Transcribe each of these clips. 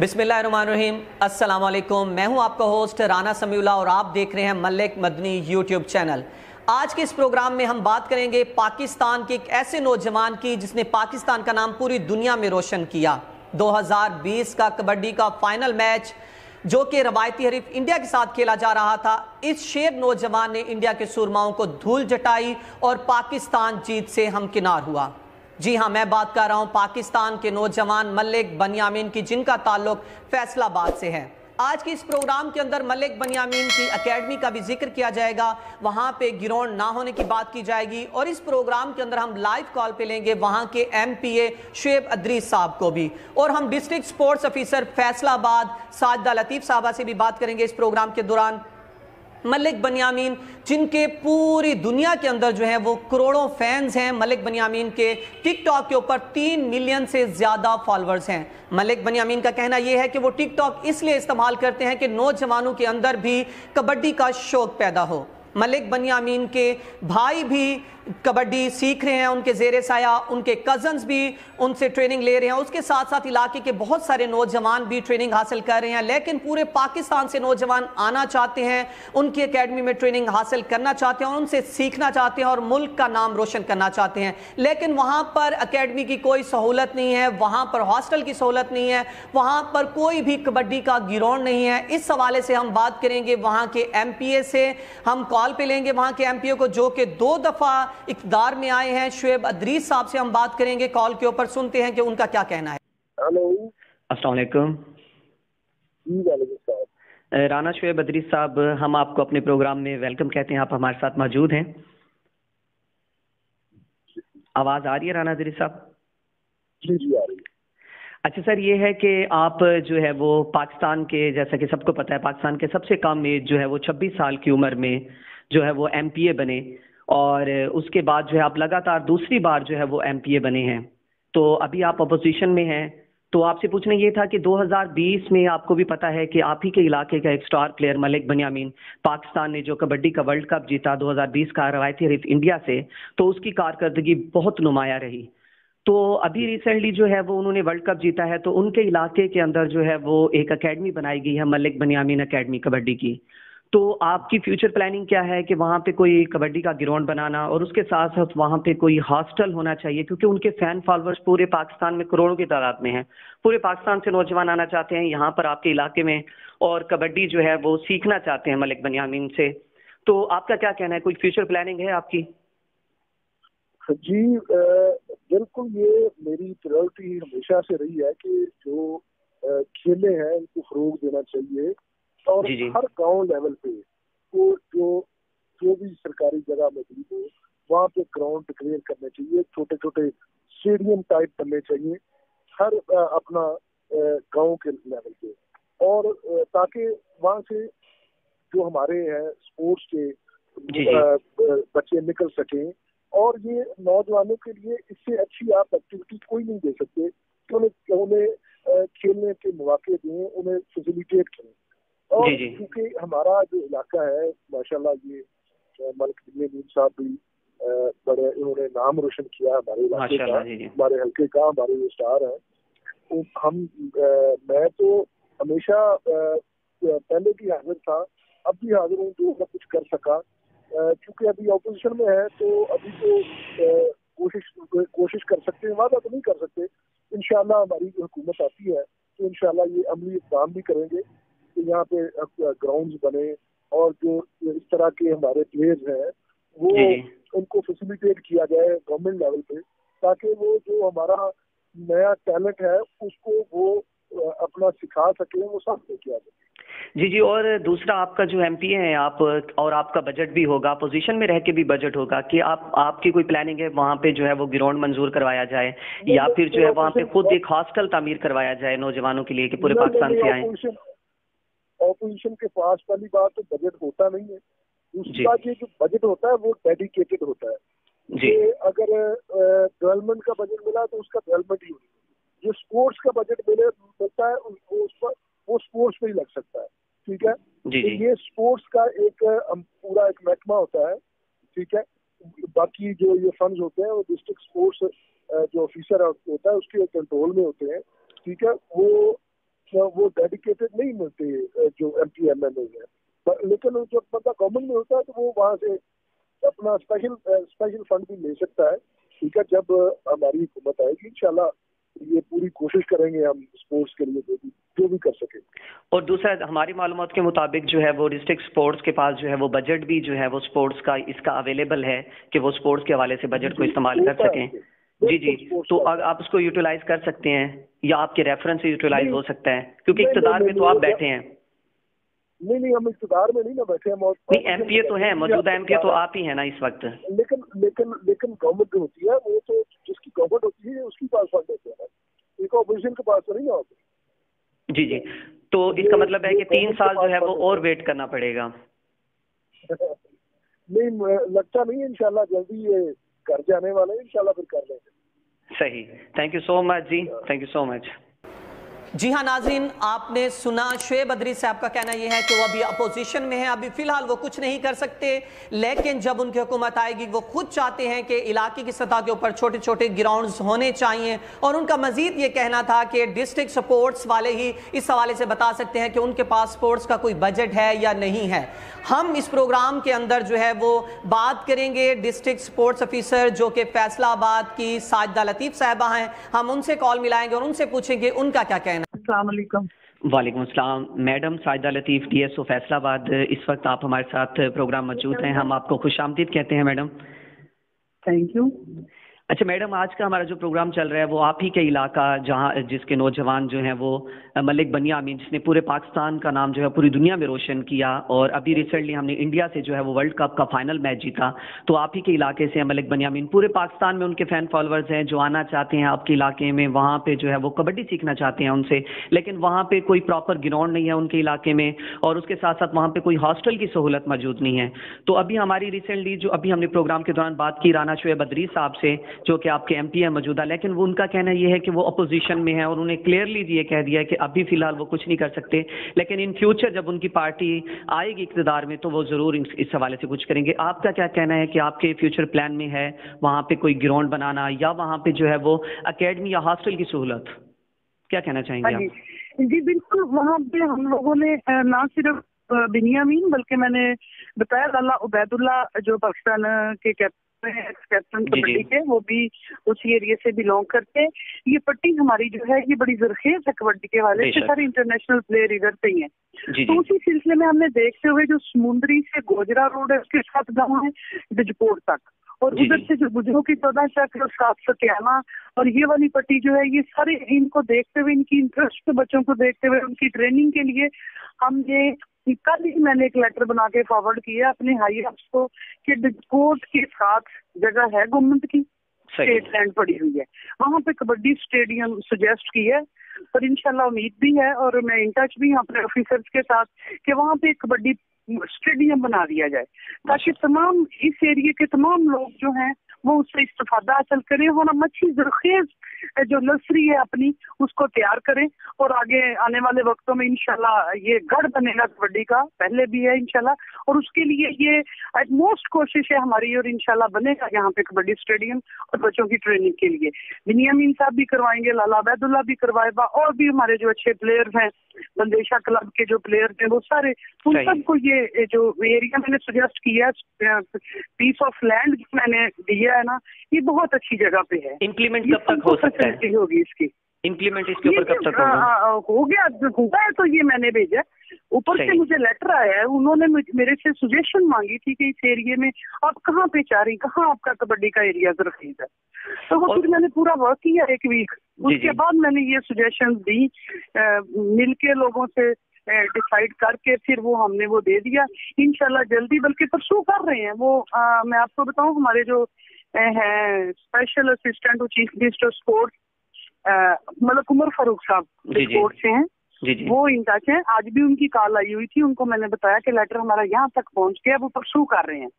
बिस्मिल्लाहिर्रहमानिर्रहीम, अस्सलाम वालेकुम। मैं हूं आपका होस्ट राना समीउल्लाह और आप देख रहे हैं मलिक मदनी यूट्यूब चैनल। आज के इस प्रोग्राम में हम बात करेंगे पाकिस्तान के एक ऐसे नौजवान की जिसने पाकिस्तान का नाम पूरी दुनिया में रोशन किया। 2020 का कबड्डी का फाइनल मैच जो कि रवायती हरीफ इंडिया के साथ खेला जा रहा था, इस शेर नौजवान ने इंडिया के सुरमाओं को धूल जटाई और पाकिस्तान जीत से हमकिनार हुआ। जी हां, मैं बात कर रहा हूं पाकिस्तान के नौजवान मलिक बनियामीन की, जिनका ताल्लुक फैसलाबाद से है। आज के इस प्रोग्राम के अंदर मलिक बनियामीन की एकेडमी का भी जिक्र किया जाएगा, वहां पे ग्राउंड ना होने की बात की जाएगी और इस प्रोग्राम के अंदर हम लाइव कॉल पे लेंगे वहां के MPA शुएब अदरीस साहब को भी, और हम district sports officer Faisalabad Sajida Latif साहबा से भी बात करेंगे इस प्रोग्राम के दौरान। मलिक बनियामीन, जिनके पूरी दुनिया के अंदर जो है वो करोड़ों फैंस हैं। मलिक बनियामीन के टिकटॉक के ऊपर 3 मिलियन से ज़्यादा फॉलोअर्स हैं। मलिक बनियामीन का कहना यह है कि वो टिकटॉक इसलिए इस्तेमाल करते हैं कि नौजवानों के अंदर भी कबड्डी का शौक पैदा हो। मलिक बनियामीन के भाई भी कबड्डी सीख रहे हैं उनके ज़ेरे साया, उनके कज़न्स भी उनसे ट्रेनिंग ले रहे हैं, उसके साथ साथ इलाके के बहुत सारे नौजवान भी ट्रेनिंग हासिल कर रहे हैं। लेकिन पूरे पाकिस्तान से नौजवान आना चाहते हैं, उनकी एकेडमी में ट्रेनिंग हासिल करना चाहते हैं, उनसे सीखना चाहते हैं और मुल्क का नाम रोशन करना चाहते हैं। लेकिन वहाँ पर एकेडमी की कोई सहूलत नहीं है, वहाँ पर हॉस्टल की सहूलत नहीं है, वहाँ पर कोई भी कबड्डी का ग्राउंड नहीं है। इस हवाले से हम बात करेंगे वहाँ के MPA से। हम कॉल पे लेंगे वहाँ के MPA को जो कि 2 दफ़ा इक़्तिदार में आए हैं। शुएब अदरीस साहब से हम बात करेंगे कॉल के ऊपर, सुनते हैं कि उनका क्या कहना है। हेलो, अस्सलाम वालेकुम। राना शुएब अदरीस साहब, हम आपको अपने प्रोग्राम में वेलकम कहते हैं, आप हमारे साथ मौजूद हैं। आवाज़ आ रही है राना अदरीस साहब? जी जी आ रही है। अच्छा सर, ये है कि आप जो है वो पाकिस्तान के, जैसा कि सबको पता है, पाकिस्तान के सबसे कम एज जो है वो 26 साल की उम्र में जो है वो MPA बने, और उसके बाद जो है आप लगातार दूसरी बार जो है वो MPA बने हैं। तो अभी आप अपोजिशन में हैं, तो आपसे पूछना ये था कि 2020 में आपको भी पता है कि आप ही के इलाके का एक स्टार प्लेयर मलिक बनियामीन, पाकिस्तान ने जो कबड्डी का वर्ल्ड कप जीता 2020 का रवायती हरीफ इंडिया से, तो उसकी कारकर्दगी बहुत नुमाया रही। तो अभी रिसेंटली जो है वो उन्होंने वर्ल्ड कप जीता है, तो उनके इलाके के अंदर जो है वो एक एकेडमी बनाई गई है, मलिक बनियामीन एकेडमी कबड्डी की। तो आपकी फ्यूचर प्लानिंग क्या है कि वहाँ पे कोई कबड्डी का ग्राउंड बनाना और उसके साथ साथ वहाँ पे कोई हॉस्टल होना चाहिए, क्योंकि उनके फैन फॉलोअर्स पूरे पाकिस्तान में करोड़ों की तादाद में हैं। पूरे पाकिस्तान से नौजवान आना चाहते हैं यहाँ पर आपके इलाके में और कबड्डी जो है वो सीखना चाहते हैं मलिक बनियामीन से। तो आपका क्या कहना है, कोई फ्यूचर प्लानिंग है आपकी? जी बिल्कुल, ये मेरी प्रायोरिटी हमेशा से रही है कि जो खेले हैं उनको फरोग देना चाहिए, और जी जी। हर गांव लेवल पे वो जो भी सरकारी जगह मौजूद हो वहाँ पे ग्राउंड डिक्लेयर करने चाहिए, छोटे छोटे स्टेडियम टाइप बनने चाहिए हर अपना गांव के लेवल पे, और ताकि वहाँ से जो हमारे हैं स्पोर्ट्स के बच्चे निकल सकें। और ये नौजवानों के लिए इससे अच्छी आप एक्टिविटी कोई नहीं दे सकते कि उन्हें खेलने के मौके दें, उन्हें फैसिलिटेट करें। और क्योंकि हमारा जो इलाका है माशाल्लाह, ये मलिक बनियामीन साहब भी बड़े इन्होंने नाम रोशन किया हमारे इलाके का, हमारे हल्के का, हमारे जो स्टार हैं। तो मैं तो हमेशा पहले भी हाजिर था, अब भी हाजिर हूँ जो मैं कुछ कर सका। क्योंकि अभी ऑपोजिशन में है तो अभी तो कोशिश कर सकते हैं, वादा तो नहीं कर सकते। इंशाल्लाह हमारी जो हुकूमत आती है तो इंशाल्लाह ये अमली इक़दाम भी करेंगे कि यहाँ पे ग्राउंड्स बने, और जो इस तरह के हमारे प्लेयर्स हैं वो उनको फैसिलिटेट किया जाए गवर्नमेंट लेवल पे, ताकि वो जो हमारा नया टैलेंट है उसको वो अपना सिखा सके, वो सामने किया जाए। जी जी। और दूसरा, आपका जो MPA है आप, और आपका बजट भी होगा, पोजीशन में रह के भी बजट होगा, कि आपकी कोई प्लानिंग है वहाँ पे जो है वो ग्राउंड मंजूर करवाया जाए, या फिर जो है वहाँ पे खुद एक हॉस्टल तामीर करवाया जाए नौजवानों के लिए कि पूरे पाकिस्तान से आए? ऑपोजिशन के पास पहली बात तो बजट होता नहीं है, दूसरी बात ये जो बजट होता है वो डेडिकेटेड होता है जी। अगर डेवलपमेंट का बजट मिला तो उसका डेवलपमेंट ही, जो स्पोर्ट्स का बजट मिलता है वो स्पोर्ट्स में ही लग सकता है, ठीक है जी। तो ये स्पोर्ट्स का एक पूरा एक महकमा होता है, ठीक है। बाकी जो ये फंड्स होते हैं वो डिस्ट्रिक्ट स्पोर्ट्स जो ऑफिसर होता है उसके कंट्रोल में होते हैं, ठीक है। वो वो डेडिकेटेड नहीं मिलते जो MPMLA है। लेकिन जब बंदा गवर्नमेंट में होता है तो वो वहाँ से अपना स्पेशल फंड भी ले सकता है। ठीक है, जब हमारी हुकूमत आएगी इंशाल्लाह ये पूरी कोशिश करेंगे हम स्पोर्ट्स के लिए जो भी कर सके। और दूसरा, हमारी मालूमात के मुताबिक जो है वो डिस्ट्रिक्ट स्पोर्ट्स के पास जो है वो बजट भी जो है वो स्पोर्ट्स का इसका अवेलेबल है कि वो स्पोर्ट्स के हवाले से बजट को इस्तेमाल कर सकें। जी, तो आप उसको यूटिलाइज कर सकते हैं या आपके रेफरेंस से यूटिलाइज हो सकता है, क्योंकि इक़्तिदार में तो आप बैठे हैं। नहीं, हम इक़्तिदार में नहीं ना बैठे, हम नहीं, MPA तो है, मौजूदा MPA तो आप ही है ना इस वक्त। लेकिन गवर्नमेंट जो होती है वो तो जिसकी गवर्नमेंट होती है उसके पास फंड होते हैं, एक ऑपोजिशन के पास तो नहीं होते। जी, तो इसका मतलब है कि 3 साल जो है वो और वेट करना पड़ेगा। नहीं, लगता नहीं, इंशाल्लाह जल्दी ये कर जाने वाले हैं, इंशाल्लाह फिर कर लेंगे। सही, thank you so much ji, thank you so much. जी हाँ नाज़रीन, आपने सुना शुएब बदरी साहब का कहना यह है कि वो अभी अपोजिशन में है, अभी फिलहाल वो कुछ नहीं कर सकते, लेकिन जब उनकी हुकूमत आएगी वो खुद चाहते हैं कि इलाके की सतह के ऊपर छोटे छोटे ग्राउंड्स होने चाहिए। और उनका मजीद ये कहना था कि डिस्ट्रिक्ट स्पोर्ट्स वाले ही इस हवाले से बता सकते हैं कि उनके पास स्पोर्ट्स का कोई बजट है या नहीं है। हम इस प्रोग्राम के अंदर जो है वो बात करेंगे डिस्ट्रिक्ट स्पोर्ट्स ऑफिसर जो कि फैसलाबाद की साजिदा लतीफ़ साहिबा हैं, हम उनसे कॉल मिलाएंगे और उनसे पूछेंगे उनका क्या कहना। अस्सलाम वालेकुम। वालेकुम अस्सलाम। मैडम साजिदा लतीफ़, DSO फैसलाबाद, इस वक्त आप हमारे साथ प्रोग्राम मौजूद हैं, हम आपको खुशामदीद कहते हैं मैडम। Thank you. अच्छा मैडम, आज का हमारा जो प्रोग्राम चल रहा है वो आप ही के इलाका जहां जिसके नौजवान जो हैं वो मलिक बनियामीन, जिसने पूरे पाकिस्तान का नाम जो है पूरी दुनिया में रोशन किया, और अभी रिसेंटली हमने इंडिया से जो है वो वर्ल्ड कप का फाइनल मैच जीता। तो आप ही के इलाके से मलिक बनियामीन, पूरे पाकिस्तान में उनके फ़ैन फॉलोअर्स हैं जो आना चाहते हैं आपके इलाके में, वहाँ पे जो है वो कबड्डी सीखना चाहते हैं उनसे, लेकिन वहाँ पे कोई प्रॉपर ग्राउंड नहीं है उनके इलाके में, और उसके साथ साथ वहाँ पे कोई हॉस्टल की सहूलत मौजूद नहीं है। तो अभी हमारी रिसेंटली जो अभी हमने प्रोग्राम के दौरान बात की राना शुएब बदरी साहब से, जो कि आपके MP है मौजूदा, लेकिन वो उनका कहना यह है कि वो अपोजिशन में है और उन्हें क्लियरली ये कह दिया है कि अभी फिलहाल वो कुछ नहीं कर सकते, लेकिन इन फ्यूचर जब उनकी पार्टी आएगी इक़्तिदार में तो वो ज़रूर इस हवाले से कुछ करेंगे। आपका क्या कहना है कि आपके फ्यूचर प्लान में है वहाँ पे कोई ग्राउंड बनाना या वहाँ पे जो है वो अकेडमी या हॉस्टल की सहूलत, क्या कहना चाहेंगे आप? जी बिल्कुल, वहाँ पे हम लोगों ने ना सिर्फ बिनियामीन बल्कि मैंने बताया लाला उबैदुल्ला जो पाकिस्तान के कैप्टन कबड्डी के, वो भी उसी एरिया से बिलोंग करते हैं। ये पट्टी हमारी जो है ये बड़ी जरखेज है कबड्डी के वाले से, सारे इंटरनेशनल प्लेयर इधर से ही हैं। तो उसी सिलसिले में हमने देखते हुए जो समुद्री से गोजरा रोड है उसके साथ गाँव है बिजपोर तक, और उधर से जो गुजरों की 14 चक्र और 7 सत्याना और ये वाली पट्टी जो है, ये सारे इनको देखते हुए, इनकी इंटरेस्ट के बच्चों को देखते हुए उनकी ट्रेनिंग के लिए हम ये कल ही मैंने एक लेटर बना के फॉरवर्ड किया अपने हाई अप्स को कि डिस्पोर्ट के साथ जगह है गवर्नमेंट की, स्टेट लैंड पड़ी हुई है, वहाँ पे कबड्डी स्टेडियम सजेस्ट किया है, पर इंशाल्लाह उम्मीद भी है और मैं इन टच भी हूँ अपने ऑफिसर्स के साथ कि वहाँ पे कबड्डी स्टेडियम बना दिया जाए ताकि तमाम इस एरिया के तमाम लोग जो हैं वो उससे इस्तेफादा हासिल करें और हम अच्छी जरखेज जो नर्सरी है अपनी उसको तैयार करें, और आगे आने वाले वक्तों में इंशाल्लाह ये गढ़ बनेगा कबड्डी का, पहले भी है इंशाल्लाह, और उसके लिए ये एटमोस्ट कोशिश है हमारी और इंशाल्लाह बनेगा यहाँ पे कबड्डी स्टेडियम और बच्चों की ट्रेनिंग के लिए। बिनियामीन साहब भी करवाएंगे, लाला उबैदुल्ला भी करवाएगा, और भी हमारे जो अच्छे प्लेयर हैं बंदेशा क्लब के जो प्लेयर थे वो सारे, उन सबको ये जो एरिया मैंने सजेस्ट किया पीस ऑफ लैंड मैंने दिया है ना, ये बहुत अच्छी जगह पे है। इम्प्लीमेंट कब तक हो सकता है? होगी इसकी इम्प्लीमेंट इसके ऊपर कब तक होगा? हो गया, हुआ है तो ये मैंने भेजा, ऊपर से मुझे लेटर आया है, उन्होंने मेरे से सजेशन मांगी थी कि इस एरिया में आप कहाँ पे चाह रही, कहाँ आपका कबड्डी का एरिया जरखेज है, तो वो फिर मैंने पूरा वर्क किया 1 वीक, उसके बाद मैंने ये सजेशन दी मिलके लोगों से डिसाइड करके, फिर वो हमने वो दे दिया इंशाल्लाह जल्दी, बल्कि परसों कर रहे हैं वो। मैं आपको बताऊं हमारे जो है special assistant chief minister sports मतलब उमर फारूक साहब स्पोर्ट्स से हैं, वो इन टच हैं, आज भी उनकी कॉल आई हुई थी, उनको मैंने बताया कि लेटर हमारा यहाँ तक पहुँच गया, वो परसों कर रहे हैं,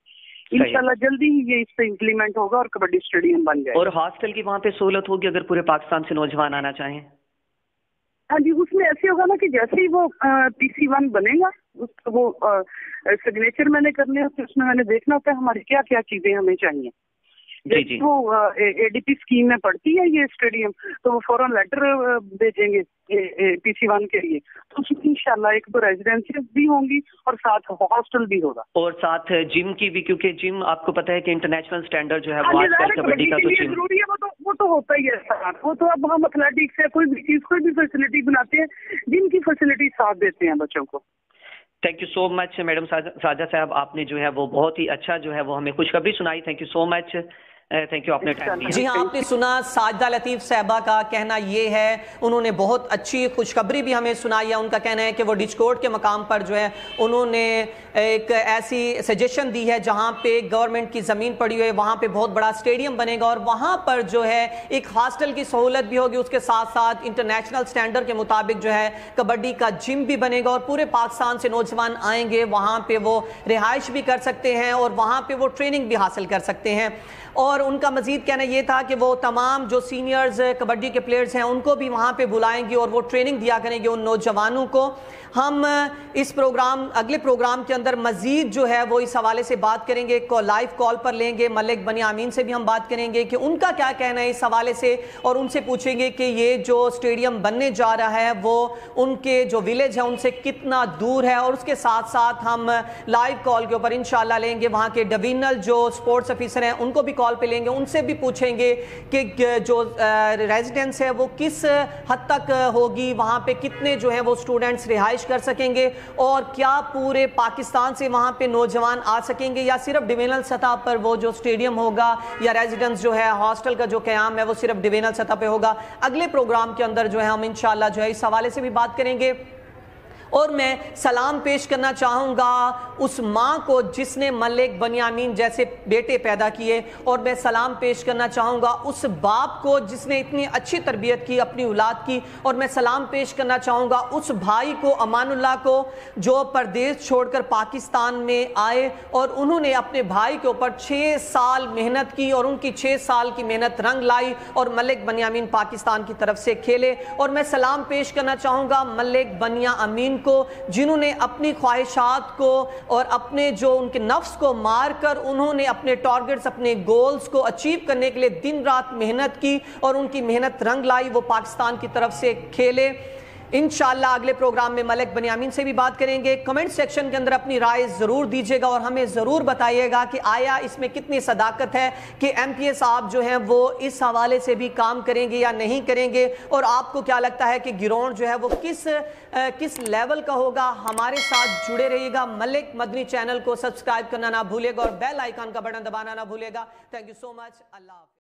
इंशाल्लाह जल्दी ही ये इस पे इम्प्लीमेंट होगा और कबड्डी स्टेडियम बन जाए। और हॉस्टल की वहाँ पे सहूलत होगी अगर पूरे पाकिस्तान से नौजवान आना चाहें? हाँ जी, उसमें ऐसे होगा ना कि जैसे ही वो PC1 बनेगा उसको वो सिग्नेचर मैंने करने होते, उसमें मैंने देखना होता है हमारी क्या क्या चीजें हमें चाहिए, जी। वो ADP स्कीम में पड़ती है ये स्टेडियम, तो वो फौरन लेटर भेजेंगे PC1 के लिए, तो उसमें इंशाल्लाह एक तो रेजिडेंशियल भी होंगी और साथ हॉस्टल भी होगा और साथ जिम की भी, क्योंकि जिम आपको पता है कि इंटरनेशनल स्टैंडर्ड जो है वो आजकल कबड्डी का तो जिम जरूरी है, वो तो होता ही है। वो तो अब हम एथलेटिक्स है, कोई भी चीज कोई भी फैसिलिटी बनाते हैं, जिम की फैसिलिटी साथ देते हैं बच्चों को। Thank you so much madam Saja साहब, आपने जो है वो बहुत ही अच्छा जो है वो हमें खुशखबरी सुनाई। Thank you so much, thank you, आपने टाइम दिया। जी हाँ, आपने सुना साजिदा लतीफ साहबा का कहना ये है, उन्होंने बहुत अच्छी खुशखबरी भी हमें सुनाई है। उनका कहना है कि वो डिस्कोर्ट के मकाम पर जो है उन्होंने एक ऐसी सजेशन दी है जहाँ पे गवर्नमेंट की ज़मीन पड़ी हुई है, वहाँ पे बहुत बड़ा स्टेडियम बनेगा और वहाँ पर जो है एक हॉस्टल की सहूलत भी होगी, उसके साथ साथ इंटरनेशनल स्टैंडर्ड के मुताबिक जो है कबड्डी का जिम भी बनेगा और पूरे पाकिस्तान से नौजवान आएंगे, वहाँ पे वो रिहाइश भी कर सकते हैं और वहाँ पे वो ट्रेनिंग भी हासिल कर सकते हैं। और उनका मजीद कहना यह था कि वो तमाम जो सीनियर्स कबड्डी के प्लेयर्स हैं उनको भी वहाँ पे बुलाएंगे और वो ट्रेनिंग दिया करेंगे उन नौजवानों को। हम इस प्रोग्राम अगले प्रोग्राम के अंदर मजीद जो है वो इस हवाले से बात करेंगे, लाइव कॉल पर लेंगे, मलिक बनियामीन से भी हम बात करेंगे कि उनका क्या कहना है इस हवाले से और उनसे पूछेंगे कि ये जो स्टेडियम बनने जा रहा है वो उनके जो विलेज है उनसे कितना दूर है। और उसके साथ साथ हम लाइव कॉल के ऊपर इंशाल्लाह लेंगे वहाँ के डिवीजनल जो स्पोर्ट्स ऑफिसर हैं उनको भी कॉल पे लेंगे, उनसे भी पूछेंगे कि जो रेजिडेंस है वो किस हद तक होगी, वहाँ पे कितने जो है वो स्टूडेंट्स रिहाइश कर सकेंगे और क्या पूरे पाकिस्तान से वहाँ पे नौजवान आ सकेंगे या सिर्फ डिवीजनल सतह पर वो जो स्टेडियम होगा या रेजिडेंस जो है हॉस्टल का जो क़याम है वो सिर्फ डिवीजनल सतह पे होगा। अगले प्रोग्राम के अंदर जो है हम इंशाल्लाह जो है इस हवाले से भी बात करेंगे। और मैं सलाम पेश करना चाहूँगा उस माँ को जिसने मलिक बनियामीन जैसे बेटे पैदा किए और मैं सलाम पेश करना चाहूँगा उस बाप को जिसने इतनी अच्छी तरबियत की अपनी औलाद की और मैं सलाम पेश करना चाहूँगा उस भाई को अमानुल्लाह को जो परदेश छोड़कर पाकिस्तान में आए और उन्होंने अपने भाई के ऊपर 6 साल मेहनत की और उनकी 6 साल की मेहनत रंग लाई और मलिक बनियामीन पाकिस्तान की तरफ से खेले। और मैं सलाम पेश करना चाहूँगा मलिक बनियामीन को जिन्होंने अपनी ख्वाहिशात को और अपने जो उनके नफ्स को मारकर उन्होंने अपने टारगेट्स अपने गोल्स को अचीव करने के लिए दिन रात मेहनत की और उनकी मेहनत रंग लाई, वो पाकिस्तान की तरफ से खेले। इंशाल्लाह अगले प्रोग्राम में मलिक बनियामीन से भी बात करेंगे। कमेंट सेक्शन के अंदर अपनी राय ज़रूर दीजिएगा और हमें ज़रूर बताइएगा कि आया इसमें कितनी सदाकत है कि MPA साहब जो हैं वो इस हवाले से भी काम करेंगे या नहीं करेंगे और आपको क्या लगता है कि ग्राउंड जो है वो किस लेवल का होगा। हमारे साथ जुड़े रहिएगा। मलिक मदनी चैनल को सब्सक्राइब करना ना भूलिएगा और बेल आइकन का बटन दबाना ना भूलिएगा। Thank you so much. Allah.